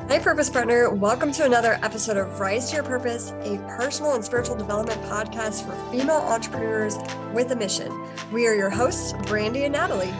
Hi, Purpose Partner. Welcome to another episode of Rise to Your Purpose, a personal and spiritual development podcast for female entrepreneurs with a mission. We are your hosts, Brandie and Natalie.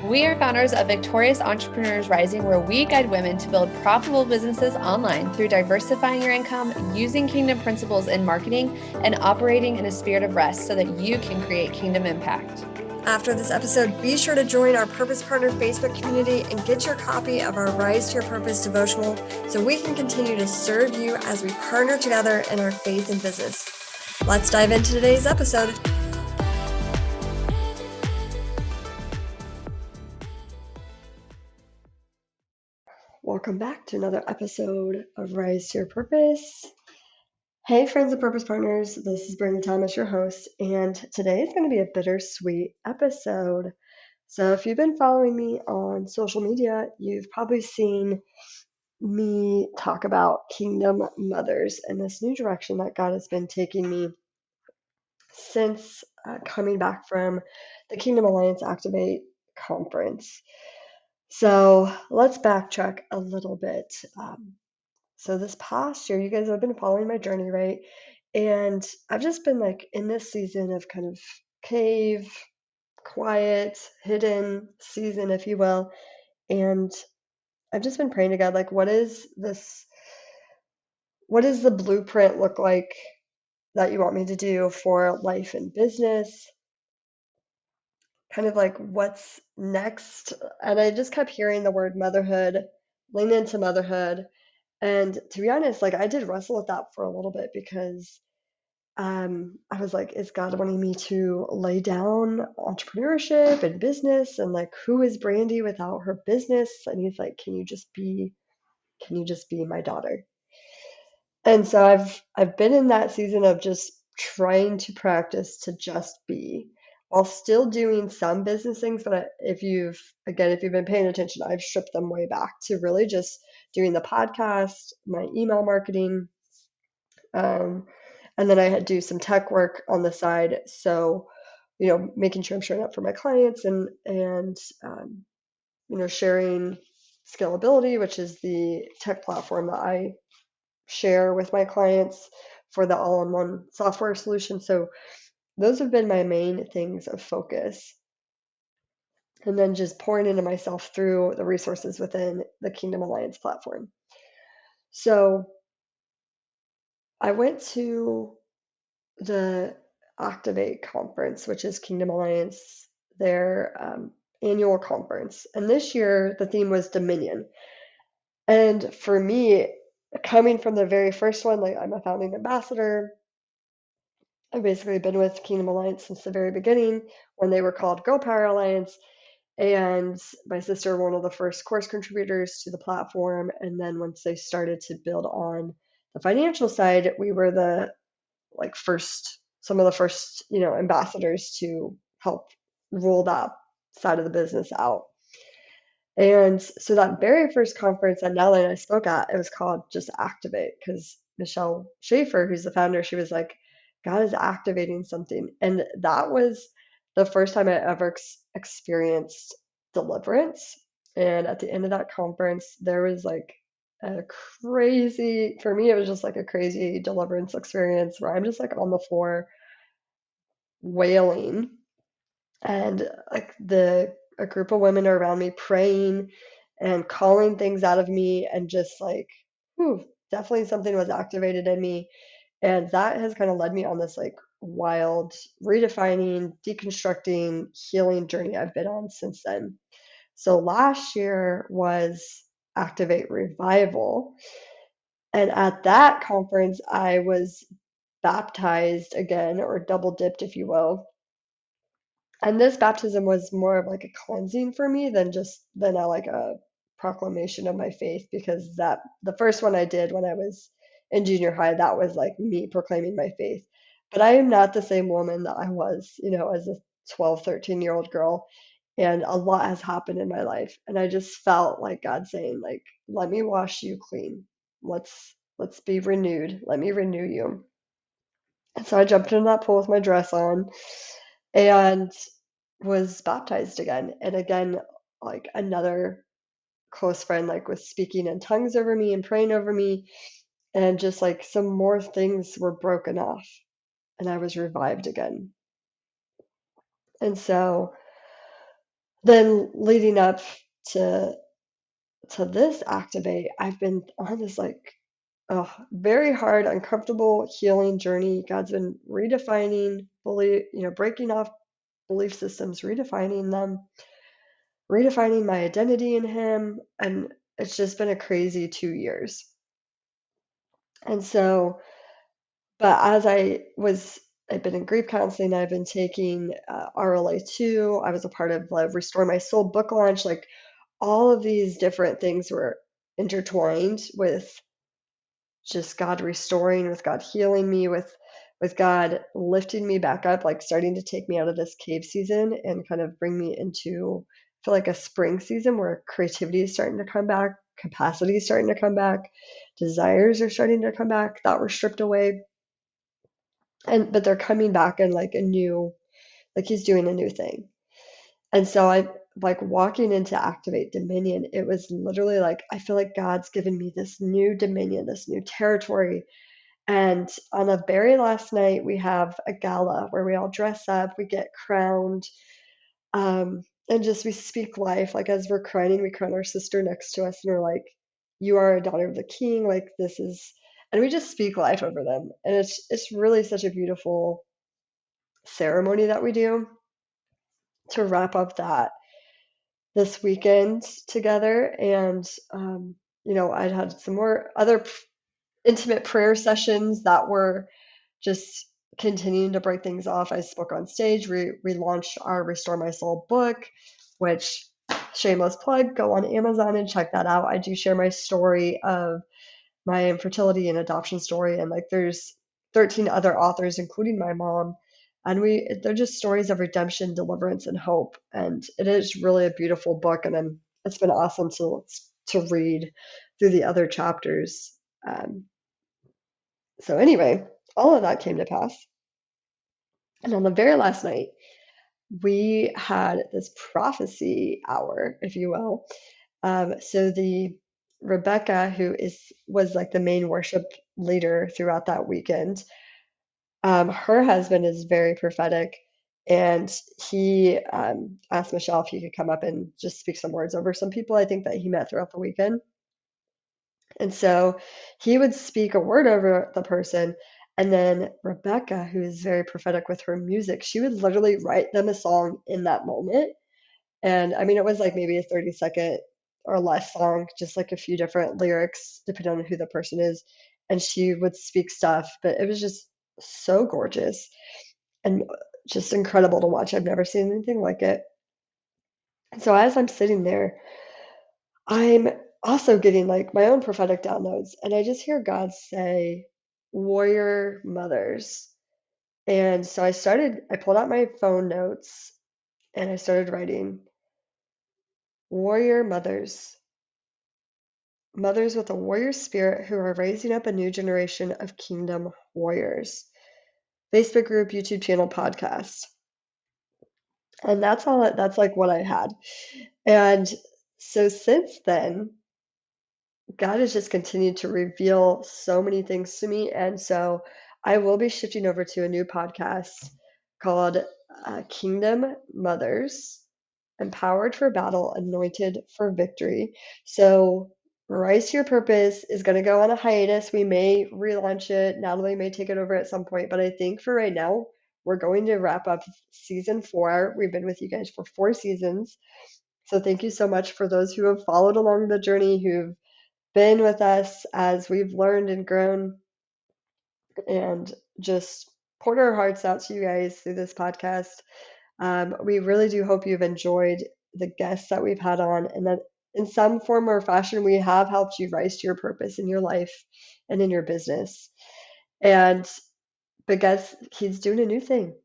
We are founders of Victorious Entrepreneurs Rising, where we guide women to build profitable businesses online through diversifying your income, using kingdom principles in marketing, and operating in a spirit of rest so that you can create kingdom impact. After this episode, be sure to join our Purpose Partner Facebook community and get your copy of our Rise to Your Purpose devotional so we can continue to serve you as we partner together in our faith and business. Let's dive into today's episode. Welcome back to another episode of Rise to Your Purpose. Hey friends of Purpose Partners, this is Brandie Thomas, your host, and today is going to be a bittersweet episode. So if you've been following me on social media, you've probably seen me talk about Kingdom Mothers and this new direction that God has been taking me since coming back from the Kingdom Alliance Activate conference. So let's backtrack a little bit. So this past year, you guys have been following my journey, right? And I've just been like in this season of kind of cave, quiet, hidden season, if you will. And I've just been praying to God, like, what does the blueprint look like that you want me to do for life and business? Kind of like what's next? And I just kept hearing the word motherhood, lean into motherhood. And to be honest, like I did wrestle with that for a little bit because I was like, is God wanting me to lay down entrepreneurship and business? And like, who is Brandie without her business? And he's like, can you just be my daughter? And so I've been in that season of just trying to practice to just be while still doing some business things. But if you've been paying attention, I've stripped them way back to really just doing the podcast, my email marketing, and then I do some tech work on the side. So, making sure I'm showing up for my clients and sharing Scalability, which is the tech platform that I share with my clients for the all-in-one software solution. So those have been my main things of focus. And then just pouring into myself through the resources within the Kingdom Alliance platform. So I went to the Activate conference, which is Kingdom Alliance, their annual conference. And this year, the theme was Dominion. And for me, coming from the very first one, like I'm a founding ambassador. I've basically been with Kingdom Alliance since the very beginning when they were called Go Power Alliance. And my sister, one of the first course contributors to the platform. And then once they started to build on the financial side, we were some of the first, ambassadors to help roll that side of the business out. And so that very first conference that Natalie and I spoke at, it was called just Activate because Michelle Schaefer, who's the founder, she was like, God is activating something. And that was the first time I ever experienced deliverance. And at the end of that conference, there was like for me, it was just like a crazy deliverance experience where I'm just like on the floor wailing and like a group of women are around me praying and calling things out of me and just like definitely something was activated in me, and that has kind of led me on this like wild redefining, deconstructing, healing journey I've been on since then. So last year was Activate Revival, and at that conference I was baptized again, or double dipped if you will. And this baptism was more of like a cleansing for me than a proclamation of my faith, because that the first one I did when I was in junior high, that was like me proclaiming my faith. But I am not the same woman that I was, as a 12, 13-year-old girl. And a lot has happened in my life. And I just felt like God saying, like, let me wash you clean. Let's be renewed. Let me renew you. And so I jumped in that pool with my dress on and was baptized again. And again, like another close friend like was speaking in tongues over me and praying over me, and just like some more things were broken off, and I was revived again. And so then leading up to this activate, I've been on this like very hard, uncomfortable healing journey. God's been redefining belief, breaking off belief systems, redefining them, redefining my identity in Him, and it's just been a crazy 2 years. And so, but as I've been in grief counseling, I've been taking RLA2. I was a part of the Restore My Soul book launch. Like all of these different things were intertwined with just God restoring, with God healing me, with God lifting me back up, like starting to take me out of this cave season and kind of bring me into, I feel like a spring season where creativity is starting to come back, capacity is starting to come back, desires are starting to come back that were stripped away. And but they're coming back in like a new, like He's doing a new thing. And so I like walking into Activate Dominion, it was literally like I feel like God's given me this new dominion, this new territory. And on the very last night, we have a gala where we all dress up, we get crowned, and just we speak life. Like as we're crowning, we crown our sister next to us, and we're like, "You are a daughter of the King." Like this is, and we just speak life over them, and it's really such a beautiful ceremony that we do to wrap up that this weekend together. And I'd had some more other intimate prayer sessions that were just continuing to break things off. I spoke on stage. We launched our Restore My Soul book, which shameless plug, go on Amazon and check that out. I do share my story of my infertility and adoption story, and like there's 13 other authors, including my mom, and they're just stories of redemption, deliverance, and hope. And it is really a beautiful book, and it's been awesome to read through the other chapters. Um, so anyway, all of that came to pass. And on the very last night, we had this prophecy hour, if you will. So the Rebecca, who was like the main worship leader throughout that weekend, her husband is very prophetic, and he asked Michelle if he could come up and just speak some words over some people I think that he met throughout the weekend. And so he would speak a word over the person, and then Rebecca, who is very prophetic with her music, she would literally write them a song in that moment. And I mean, it was like maybe a 30-second or less song, just like a few different lyrics, depending on who the person is. And she would speak stuff, but it was just so gorgeous and just incredible to watch. I've never seen anything like it. And so as I'm sitting there, I'm also getting like my own prophetic downloads, and I just hear God say, warrior mothers. And so I pulled out my phone notes and I started writing, warrior mothers, mothers with a warrior spirit who are raising up a new generation of kingdom warriors. Facebook group, YouTube channel, podcast. And that's like what I had. And so since then, God has just continued to reveal so many things to me. And so I will be shifting over to a new podcast called Kingdom Mothers, Empowered for Battle, Anointed for Victory. So Rise to Your Purpose is going to go on a hiatus. We may relaunch it. Natalie may take it over at some point. But I think for right now, we're going to wrap up season 4. We've been with you guys for 4 seasons. So thank you so much for those who have followed along the journey, who've been with us as we've learned and grown and just poured our hearts out to you guys through this podcast. We really do hope you've enjoyed the guests that we've had on, and that in some form or fashion, we have helped you rise to your purpose in your life and in your business. And because He's doing a new thing.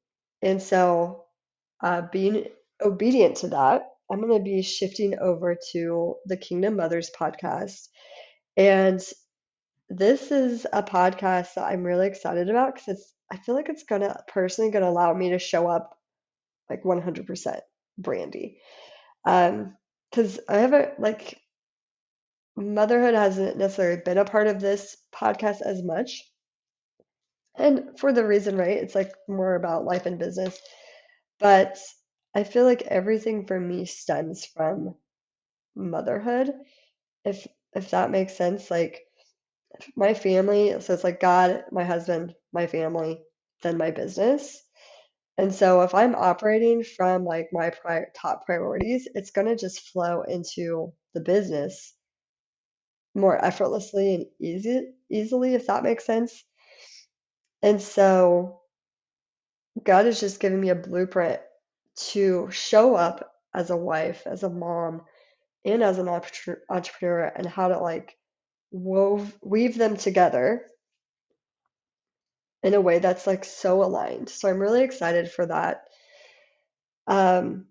And so, being obedient to that, I'm going to be shifting over to the Kingdom Mothers podcast. And this is a podcast that I'm really excited about because I feel like it's gonna allow me to show up like 100% Brandie. Because I have a like motherhood hasn't necessarily been a part of this podcast as much. And for the reason, right? It's like more about life and business. But I feel like everything for me stems from motherhood, if if that makes sense. Like my family, so it's like God, my husband, my family, then my business. And so if I'm operating from like my top priorities, it's going to just flow into the business more effortlessly and easily, if that makes sense. And so God has just given me a blueprint to show up as a wife, as a mom, and as an entrepreneur, and how to like weave them together in a way that's like so aligned. So I'm really excited for that. Um,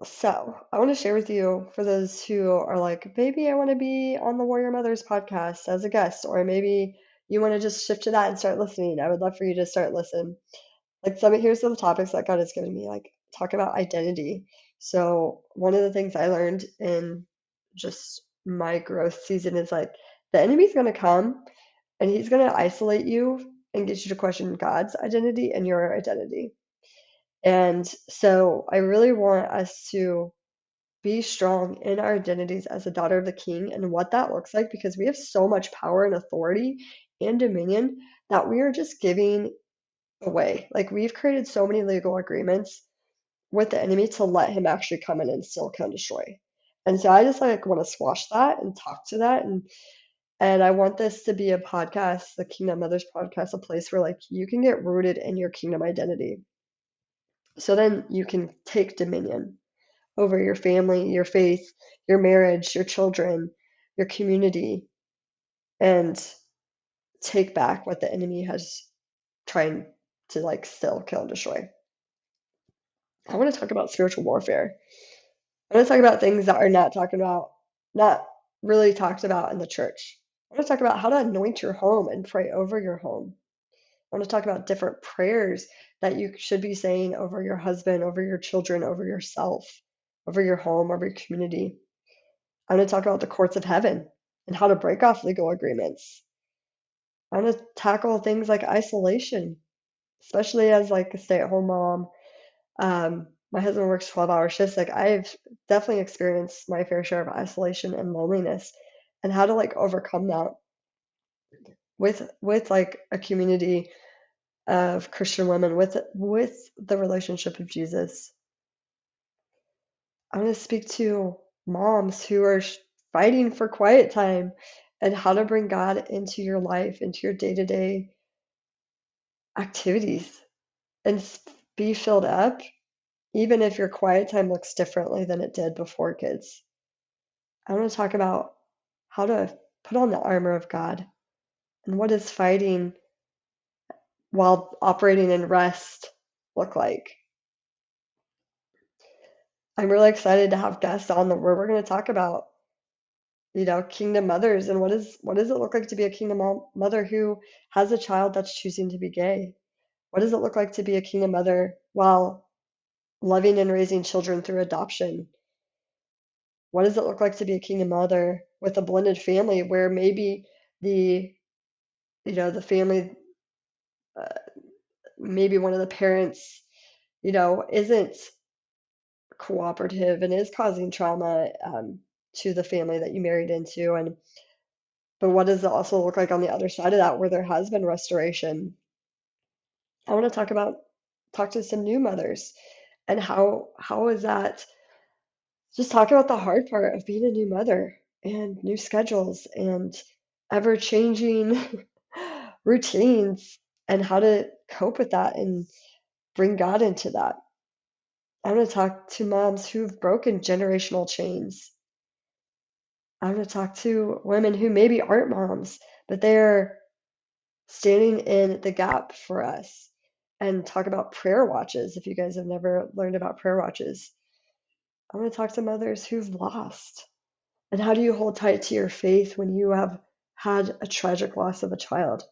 so I want to share with you for those who are like, maybe I want to be on the Warrior Mothers podcast as a guest, or maybe you want to just shift to that and start listening. I would love for you to start listening. Like here's some topics that God has given me, like talk about identity. So one of the things I learned in just my growth season is like the enemy's going to come and he's going to isolate you and get you to question God's identity and your identity. And so I really want us to be strong in our identities as a daughter of the King and what that looks like, because we have so much power and authority and dominion that we are just giving away. Like we've created so many legal agreements with the enemy to let him actually come in and still kill and destroy. And so I just like want to squash that and talk to that, and I want this to be a podcast, the Kingdom Mothers podcast, a place where like you can get rooted in your kingdom identity. So then you can take dominion over your family, your faith, your marriage, your children, your community, and take back what the enemy has trying to like still kill and destroy. I want to talk about spiritual warfare. I want to talk about things that are not really talked about in the church. I want to talk about how to anoint your home and pray over your home. I want to talk about different prayers that you should be saying over your husband, over your children, over yourself, over your home, over your community. I want to talk about the courts of heaven and how to break off legal agreements. I want to tackle things like isolation, especially as like a stay-at-home mom. My husband works 12-hour shifts. Like I've definitely experienced my fair share of isolation and loneliness, and how to like overcome that with like a community of Christian women with the relationship of Jesus. I'm going to speak to moms who are fighting for quiet time and how to bring God into your life, into your day-to-day activities, and be filled up, even if your quiet time looks differently than it did before kids. I want to talk about how to put on the armor of God and what does fighting while operating in rest look like. I'm really excited to have guests on where we're going to talk about, kingdom mothers and what does it look like to be a kingdom mother who has a child that's choosing to be gay? What does it look like to be a kingdom mother while loving and raising children through adoption? What does it look like to be a kingdom mother with a blended family where maybe the the family, uh, maybe one of the parents, isn't cooperative and is causing trauma, to the family that you married into, and but what does it also look like on the other side of that where there has been restoration? I want to talk to some new mothers and how is that, just talk about the hard part of being a new mother and new schedules and ever changing routines, and how to cope with that and bring God into that. I'm going to talk to moms who've broken generational chains. I'm going to talk to women who maybe aren't moms, but they're standing in the gap for us, and talk about prayer watches. If you guys have never learned about prayer watches, I'm going to talk to mothers who've lost. And how do you hold tight to your faith when you have had a tragic loss of a child?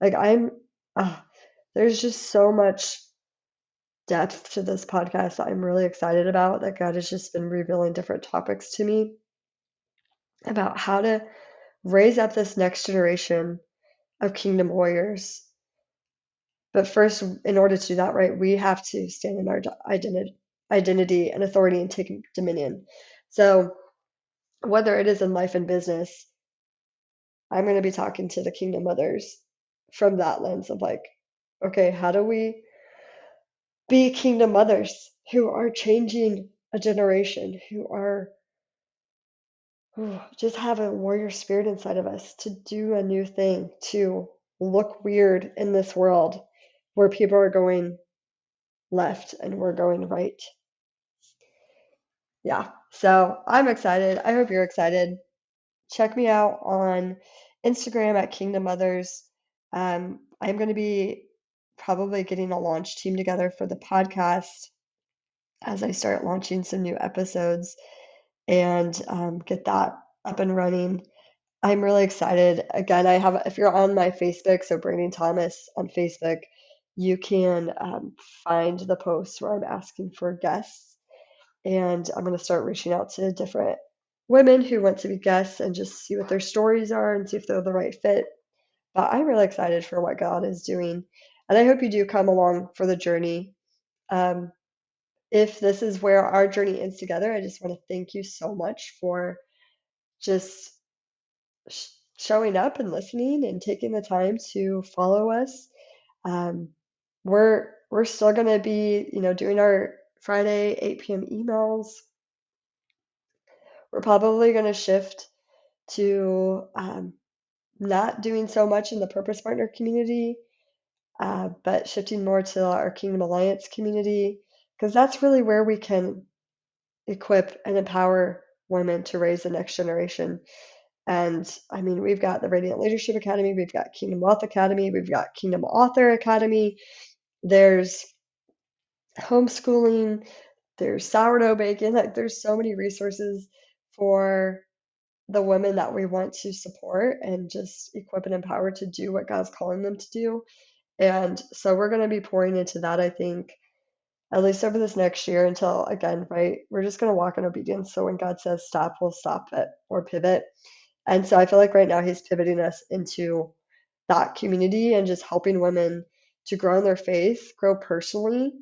Like ah, there's just so much depth to this podcast that I'm really excited about, that God has just been revealing different topics to me. about how to raise up this next generation of kingdom warriors. But first, in order to do that, right, we have to stand in our identity and authority and take dominion. So whether it is in life and business, I'm going to be talking to the kingdom mothers from that lens of like, okay, how do we be kingdom mothers who are changing a generation, who are just have a warrior spirit inside of us to do a new thing, to look weird in this world where people are going left and we're going right. Yeah, so I'm excited. I hope you're excited. Check me out on Instagram at Kingdom Mothers. I'm going to be probably getting a launch team together for the podcast as I start launching some new episodes and get that up and running. I'm really excited. Again, if you're on my Facebook, so Brandie Thomas on Facebook, you can find the post where I'm asking for guests. And I'm going to start reaching out to different women who want to be guests and just see what their stories are and see if they're the right fit. But I'm really excited for what God is doing. And I hope you do come along for the journey. Um, if this is where our journey ends together, I just want to thank you so much for just showing up and listening and taking the time to follow us. Um, we're still going to be, doing our Friday 8 p.m. emails. We're probably going to shift to not doing so much in the Purpose Partner community, but shifting more to our Kingdom Alliance community, because that's really where we can equip and empower women to raise the next generation. And I mean, we've got the Radiant Leadership Academy, we've got Kingdom Wealth Academy, we've got Kingdom Author Academy, there's homeschooling, there's sourdough baking, like there's so many resources for the women that we want to support and just equip and empower to do what God's calling them to do. And so we're going to be pouring into that, I think, at least over this next year until, again, right, we're just going to walk in obedience. So when God says stop, we'll stop it or pivot. And so I feel like right now he's pivoting us into that community and just helping women to grow in their faith, grow personally,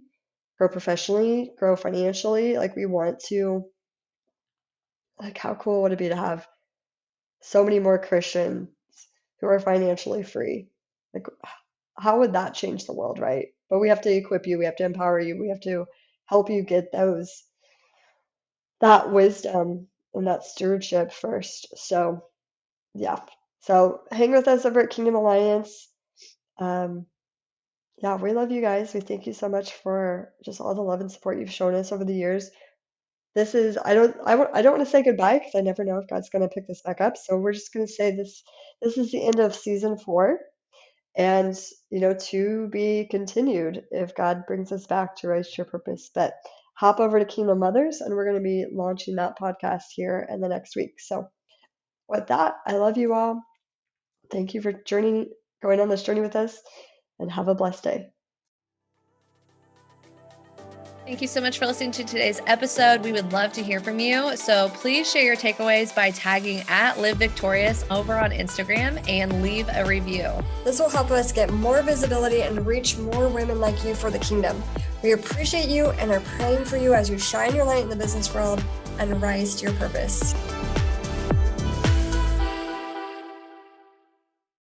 grow professionally, grow financially. Like we want to, like how cool would it be to have so many more Christians who are financially free? Like how would that change the world, right? But we have to equip you, we have to empower you, we have to help you get that wisdom and that stewardship first. So yeah. So hang with us over at Kingdom Alliance. Um, yeah, we love you guys. We thank you so much for just all the love and support you've shown us over the years. This is I don't want to say goodbye because I never know if God's going to pick this back up. So we're just going to say this is the end of season 4, and to be continued if God brings us back to Rise to Your Purpose. But hop over to Kingdom Mothers, and we're going to be launching that podcast here in the next week. So with that, I love you all. Thank you for going on this journey with us, and have a blessed day. Thank you so much for listening to today's episode. We would love to hear from you. So please share your takeaways by tagging @LiveVictorious over on Instagram and leave a review. This will help us get more visibility and reach more women like you for the kingdom. We appreciate you and are praying for you as you shine your light in the business world and rise to your purpose.